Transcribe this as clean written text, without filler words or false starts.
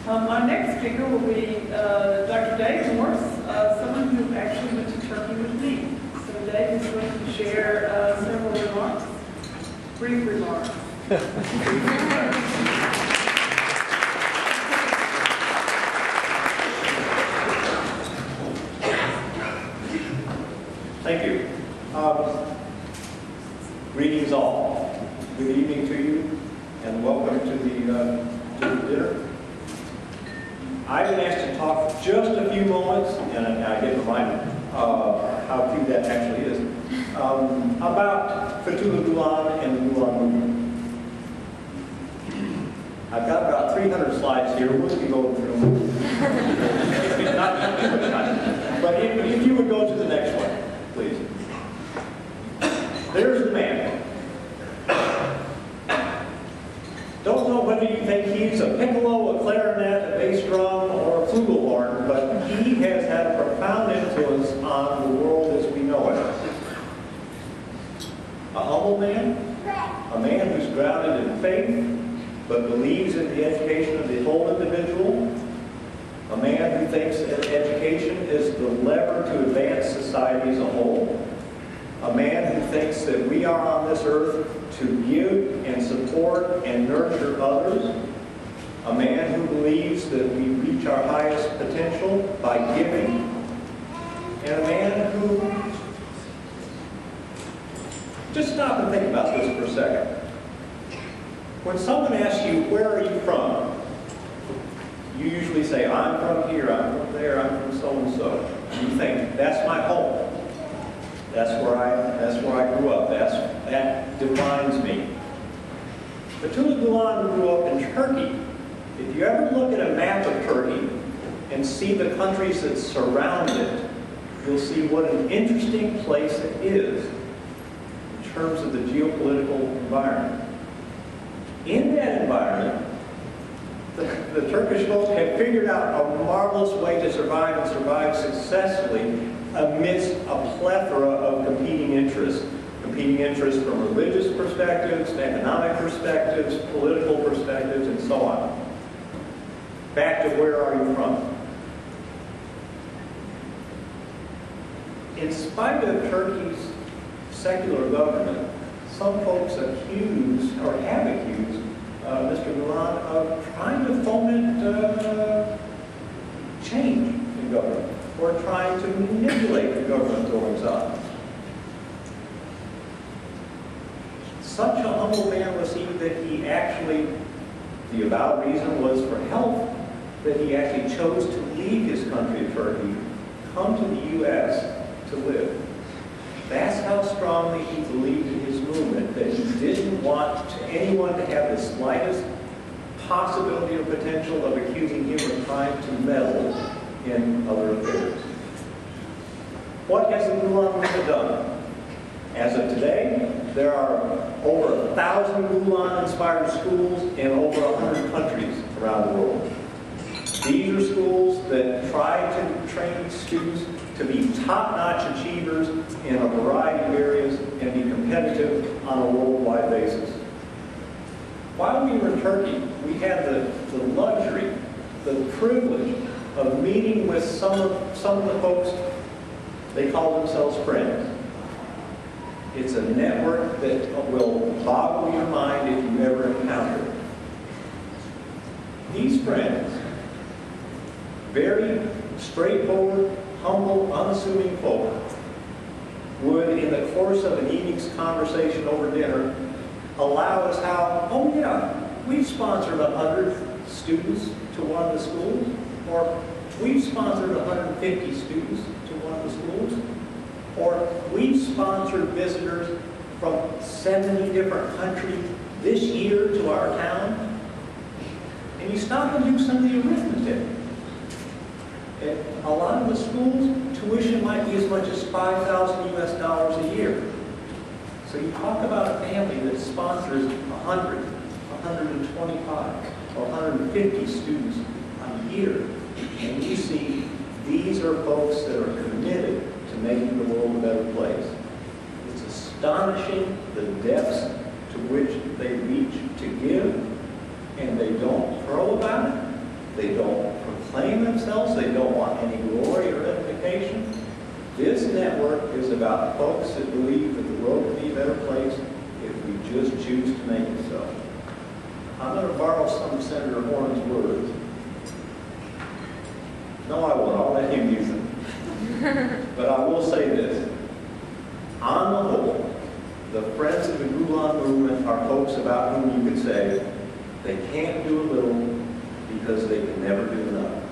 Our next speaker will be Dr. Dave Morse, someone who actually went to Turkey with me. So Dave is going to share several remarks, brief remarks. Thank you. Greetings all. Good evening to you, and welcome to the dinner. I've been asked to talk for just a few moments, and I get reminded how few that actually is, about Fethullah Gulen and the Gulen movement. I've got about 300 slides here. We'll be going through them. Not too much time. But if you would go to the next one, please. There's the man. Don't know whether you think he's a piccolo, a clarinet, a bass drum, or a flugelhorn, but he has had a profound influence on the world as we know it. A humble man, a man who's grounded in faith, but believes in the education of the whole individual, a man who thinks that education is the lever to advance society as a whole, a man who thinks that we are on this earth to give and support and nurture others, a man who believes that we reach our highest potential by giving, and a man who... Just stop and think about this for a second. When someone asks you, where are you from? You usually say, I'm from here, I'm from there, I'm from so-and-so. You think, that's my home. That's where I grew up. That defines me. Fethullah Gulen grew up in Turkey. If you ever look at a map of Turkey and see the countries that surround it, you'll see what an interesting place it is in terms of the geopolitical environment. In that environment, the Turkish folks have figured out a marvelous way to survive and survive successfully amidst a plethora of competing interests from religious perspectives, economic perspectives, political perspectives, and so on. Back to where are you from? In spite of Turkey's secular government, some folks accuse, or have accused, Mr. Gulen of trying to foment change in government, or trying to manipulate the government goings on. Such a humble man was he that he actually, the avowed reason was for health, that he actually chose to leave his country of Turkey, come to the U.S. to live. That's how strongly he believed in his movement, that he didn't want anyone to have the slightest possibility or potential of accusing him of trying to meddle in other affairs. What has the Gulen movement done? As of today, there are over 1,000 Gulen-inspired schools in over 100 countries around the world. These are schools that try to train students to be top-notch achievers in a variety of areas and be competitive on a worldwide basis. While we were in Turkey, we had the luxury, the privilege of meeting with some of the folks. They call themselves friends. It's a network that will boggle your mind if you ever encounter it. These friends, very straightforward, humble, unassuming folk, would, in the course of an evening's conversation over dinner, allow us how, oh yeah, we've sponsored 100 students to one of the schools, or we've sponsored 150 students to one of the schools, or we've sponsored visitors from 70 different countries this year to our town. And you stop and do some of the arithmetic. At a lot of the schools, tuition might be as much as $5,000 US a year. So you talk about a family that sponsors 100, 125, or 150 students a year. And you see, these are folks that are committed to making the world a better place. It's astonishing the depths to which they reach to give, and they don't crow about it. They don't proclaim themselves. They don't want any glory or edification. This network is about folks that believe that the world would be a better place if we just choose to make it so. I'm going to borrow some of Senator Horn's words. No, I won't. I'll let him use them. But I will say this. On the whole, the Friends of the Gulen movement are folks about whom you could say they can't do a little because they can never do enough.